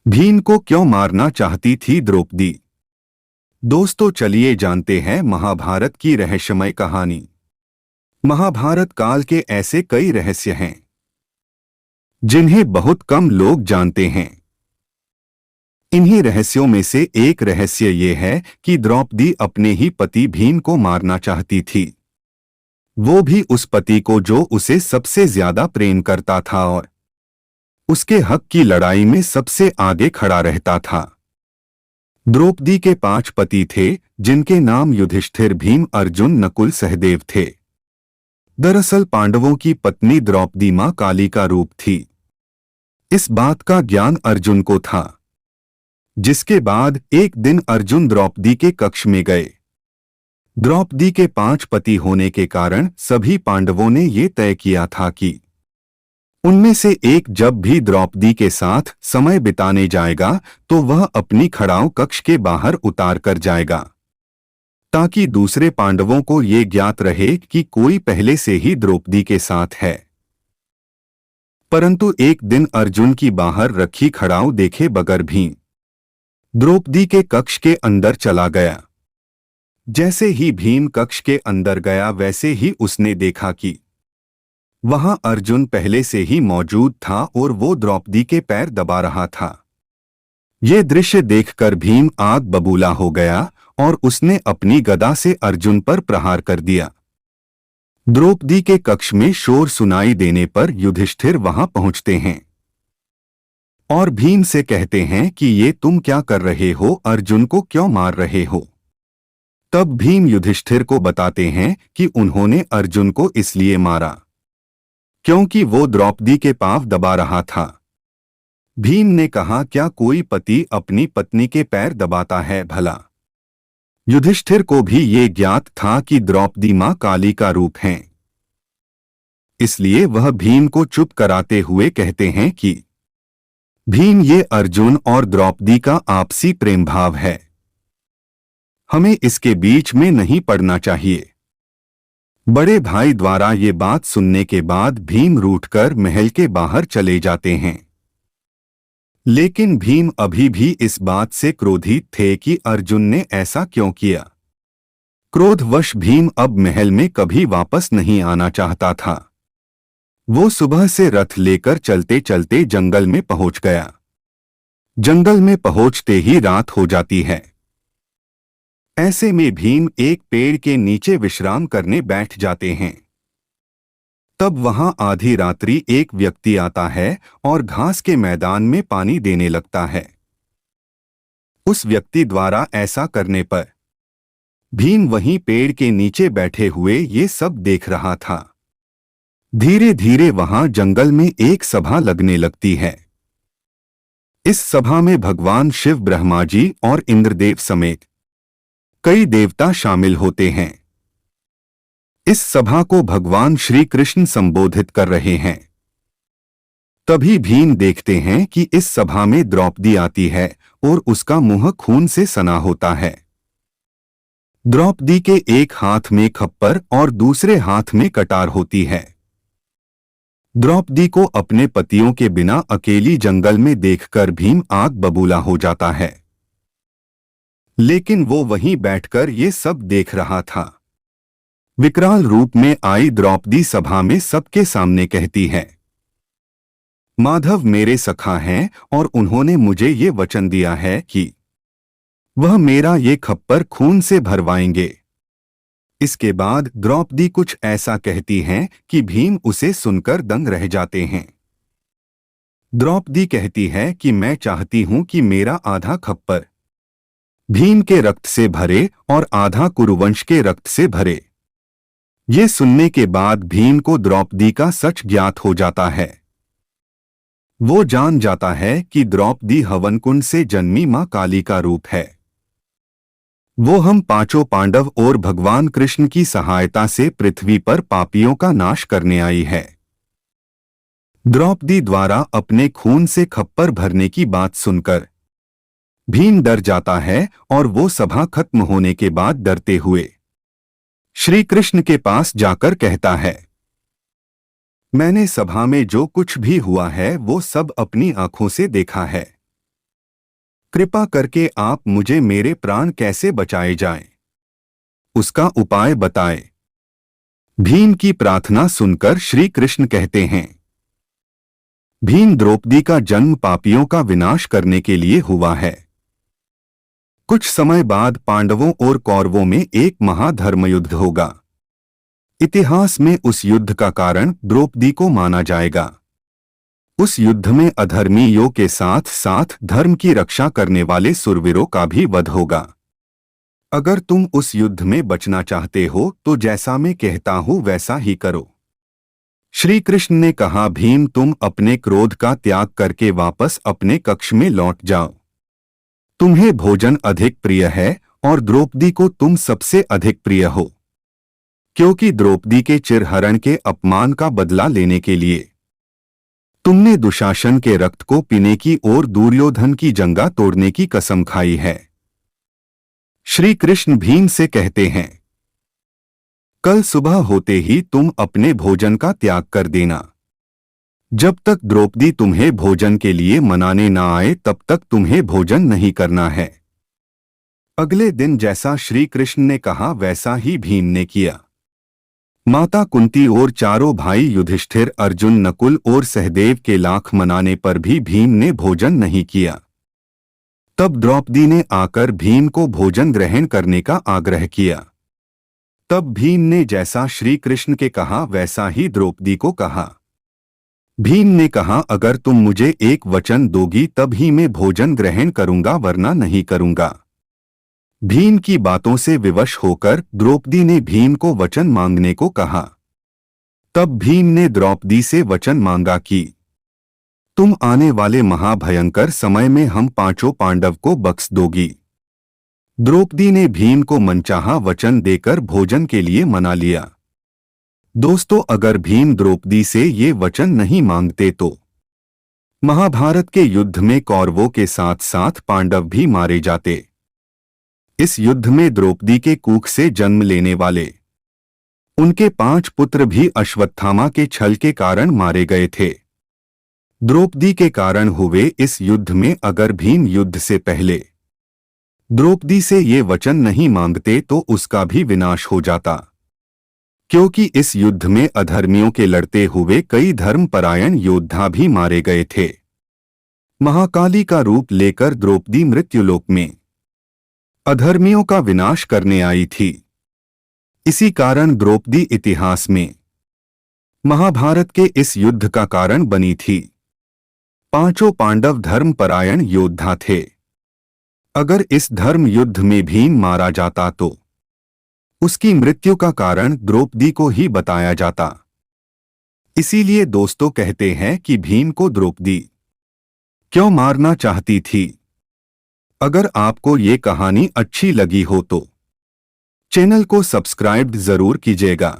भीम को क्यों मारना चाहती थी द्रौपदी। दोस्तों चलिए जानते हैं महाभारत की रहस्यमय कहानी। महाभारत काल के ऐसे कई रहस्य हैं जिन्हें बहुत कम लोग जानते हैं। इन्हीं रहस्यों में से एक रहस्य ये है कि द्रौपदी अपने ही पति भीम को मारना चाहती थी, वो भी उस पति को जो उसे सबसे ज्यादा प्रेम करता था और उसके हक की लड़ाई में सबसे आगे खड़ा रहता था। द्रौपदी के 5 पति थे, जिनके नाम युधिष्ठिर, भीम, अर्जुन, नकुल, सहदेव थे। दरअसल पांडवों की पत्नी द्रौपदी मां काली का रूप थी। इस बात का ज्ञान अर्जुन को था, जिसके बाद एक दिन अर्जुन द्रौपदी के कक्ष में गए। द्रौपदी के 5 पति होने के कारण सभी पांडवों ने ये तय किया था कि उनमें से एक जब भी द्रौपदी के साथ समय बिताने जाएगा तो वह अपनी खड़ाऊ कक्ष के बाहर उतार कर जाएगा, ताकि दूसरे पांडवों को ये ज्ञात रहे कि कोई पहले से ही द्रौपदी के साथ है। परंतु एक दिन अर्जुन की बाहर रखी खड़ाऊ देखे बगैर भी द्रौपदी के कक्ष के अंदर चला गया। जैसे ही भीम कक्ष के अंदर गया वैसे ही उसने देखा कि वहां अर्जुन पहले से ही मौजूद था और वो द्रौपदी के पैर दबा रहा था। ये दृश्य देखकर भीम आग बबूला हो गया और उसने अपनी गदा से अर्जुन पर प्रहार कर दिया। द्रौपदी के कक्ष में शोर सुनाई देने पर युधिष्ठिर वहां पहुंचते हैं और भीम से कहते हैं कि ये तुम क्या कर रहे हो, अर्जुन को क्यों मार रहे हो। तब भीम युधिष्ठिर को बताते हैं कि उन्होंने अर्जुन को इसलिए मारा क्योंकि वो द्रौपदी के पांव दबा रहा था। भीम ने कहा, क्या कोई पति अपनी पत्नी के पैर दबाता है भला। युधिष्ठिर को भी ये ज्ञात था कि द्रौपदी मां काली का रूप हैं, इसलिए वह भीम को चुप कराते हुए कहते हैं कि भीम, ये अर्जुन और द्रौपदी का आपसी प्रेम भाव है, हमें इसके बीच में नहीं पड़ना चाहिए। बड़े भाई द्वारा ये बात सुनने के बाद भीम रूठकर महल के बाहर चले जाते हैं। लेकिन भीम अभी भी इस बात से क्रोधित थे कि अर्जुन ने ऐसा क्यों किया। क्रोधवश भीम अब महल में कभी वापस नहीं आना चाहता था। वो सुबह से रथ लेकर चलते चलते जंगल में पहुंच गया। जंगल में पहुंचते ही रात हो जाती है। ऐसे में भीम एक पेड़ के नीचे विश्राम करने बैठ जाते हैं। तब वहां आधी रात्रि एक व्यक्ति आता है और घास के मैदान में पानी देने लगता है। उस व्यक्ति द्वारा ऐसा करने पर भीम वहीं पेड़ के नीचे बैठे हुए ये सब देख रहा था। धीरे धीरे वहां जंगल में एक सभा लगने लगती है। इस सभा में भगवान शिव, ब्रह्मा जी और इंद्रदेव समेत कई देवता शामिल होते हैं। इस सभा को भगवान श्री कृष्ण संबोधित कर रहे हैं। तभी भीम देखते हैं कि इस सभा में द्रौपदी आती है और उसका मुंह खून से सना होता है। द्रौपदी के एक हाथ में खप्पर और दूसरे हाथ में कटार होती है। द्रौपदी को अपने पतियों के बिना अकेली जंगल में देखकर भीम आग बबूला हो जाता है। लेकिन वो वहीं बैठकर ये सब देख रहा था। विकराल रूप में आई द्रौपदी सभा में सबके सामने कहती है, माधव मेरे सखा हैं और उन्होंने मुझे ये वचन दिया है कि वह मेरा ये खप्पर खून से भरवाएंगे। इसके बाद द्रौपदी कुछ ऐसा कहती हैं कि भीम उसे सुनकर दंग रह जाते हैं। द्रौपदी कहती है कि मैं चाहती हूं कि मेरा आधा खप्पर भीम के रक्त से भरे और आधा कुरुवंश के रक्त से भरे। ये सुनने के बाद भीम को द्रौपदी का सच ज्ञात हो जाता है। वो जान जाता है कि द्रौपदी हवनकुंड से जन्मी मां काली का रूप है। वो हम 5 पांडव और भगवान कृष्ण की सहायता से पृथ्वी पर पापियों का नाश करने आई है। द्रौपदी द्वारा अपने खून से खप्पर भरने की बात सुनकर भीम डर जाता है और वो सभा खत्म होने के बाद डरते हुए श्री कृष्ण के पास जाकर कहता है, मैंने सभा में जो कुछ भी हुआ है वो सब अपनी आंखों से देखा है। कृपा करके आप मुझे मेरे प्राण कैसे बचाए जाएं, उसका उपाय बताएं। भीम की प्रार्थना सुनकर श्री कृष्ण कहते हैं, भीम द्रौपदी का जन्म पापियों का विनाश करने के लिए हुआ है। कुछ समय बाद पांडवों और कौरवों में एक महाधर्मयुद्ध होगा। इतिहास में उस युद्ध का कारण द्रौपदी को माना जाएगा। उस युद्ध में अधर्मियों के साथ साथ धर्म की रक्षा करने वाले सुरवीरों का भी वध होगा। अगर तुम उस युद्ध में बचना चाहते हो तो जैसा मैं कहता हूं वैसा ही करो। श्री कृष्ण ने कहा, भीम तुम अपने क्रोध का त्याग करके वापस अपने कक्ष में लौट जाओ। तुम्हें भोजन अधिक प्रिय है और द्रौपदी को तुम सबसे अधिक प्रिय हो, क्योंकि द्रौपदी के चिरहरण के अपमान का बदला लेने के लिए तुमने दुशासन के रक्त को पीने की और दुर्योधन की जंगा तोड़ने की कसम खाई है। श्री कृष्ण भीम से कहते हैं, कल सुबह होते ही तुम अपने भोजन का त्याग कर देना। जब तक द्रौपदी तुम्हें भोजन के लिए मनाने ना आए तब तक तुम्हें भोजन नहीं करना है। अगले दिन जैसा श्री कृष्ण ने कहा वैसा ही भीम ने किया। माता कुंती और चारों भाई युधिष्ठिर, अर्जुन, नकुल और सहदेव के लाख मनाने पर भी भीम ने भोजन नहीं किया। तब द्रौपदी ने आकर भीम को भोजन ग्रहण करने का आग्रह किया। तब भीम ने जैसा श्री कृष्ण के कहा वैसा ही द्रौपदी को कहा। भीम ने कहा, अगर तुम मुझे एक वचन दोगी तब ही मैं भोजन ग्रहण करूंगा, वरना नहीं करूंगा। भीम की बातों से विवश होकर द्रौपदी ने भीम को वचन मांगने को कहा। तब भीम ने द्रौपदी से वचन मांगा कि तुम आने वाले महाभयंकर समय में हम पांचों पांडव को बख्श दोगी। द्रौपदी ने भीम को मनचाहा वचन देकर भोजन के लिए मना लिया। दोस्तों, अगर भीम द्रौपदी से ये वचन नहीं मांगते तो महाभारत के युद्ध में कौरवों के साथ साथ पांडव भी मारे जाते। इस युद्ध में द्रौपदी के कुख से जन्म लेने वाले उनके 5 पुत्र भी अश्वत्थामा के छल के कारण मारे गए थे। द्रौपदी के कारण हुए इस युद्ध में अगर भीम युद्ध से पहले द्रौपदी से ये वचन नहीं मांगते तो उसका भी विनाश हो जाता, क्योंकि इस युद्ध में अधर्मियों के लड़ते हुए कई धर्मपरायण योद्धा भी मारे गए थे। महाकाली का रूप लेकर द्रौपदी मृत्युलोक में अधर्मियों का विनाश करने आई थी। इसी कारण द्रौपदी इतिहास में महाभारत के इस युद्ध का कारण बनी थी। पांचों पांडव धर्मपरायण योद्धा थे। अगर इस धर्म युद्ध में भीम मारा जाता तो उसकी मृत्यु का कारण द्रौपदी को ही बताया जाता। इसीलिए दोस्तों कहते हैं कि भीम को द्रौपदी क्यों मारना चाहती थी। अगर आपको ये कहानी अच्छी लगी हो तो चैनल को सब्सक्राइब जरूर कीजिएगा।